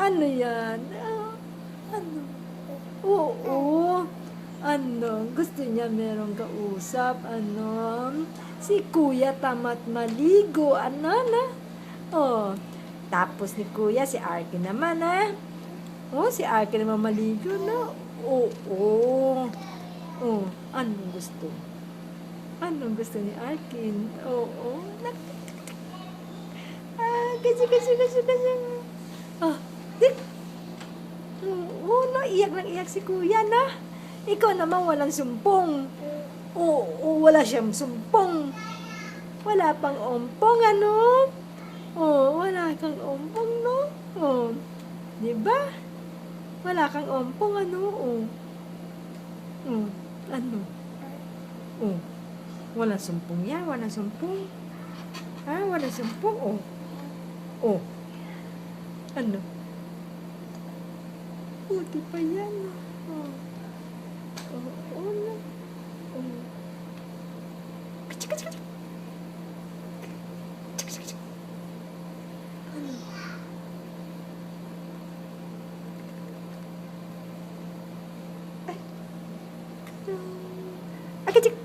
Ano yan? Ano? Oo. Ano? Gusto niya merong kausap? Ano? Si Kuya tamad maligo. Ano na? Oh. Tapos ni Kuya, si Arky naman, Oh, si Arky naman maligo, no? Oo. Oh, anong gusto? Anong gusto ni Arkin? Oo. Kasi. Ah, dik. Oo, no, iyak ng iyak si Kuya, na. Ikaw naman walang sumpong. Oo, wala siyang sumpong. Wala pang ompong, ano? Oh, wala kang ompong, no? Oh, di ba? Wala kang ompong, ano? Oh. Oh, ano? Oh, wala sumpong yan, wala sumpong. Wala sumpong, oh. Oh, ano? Buti pa yan, oh. Oh, no. Oh. Kachik. Ano? Ay. Kachik.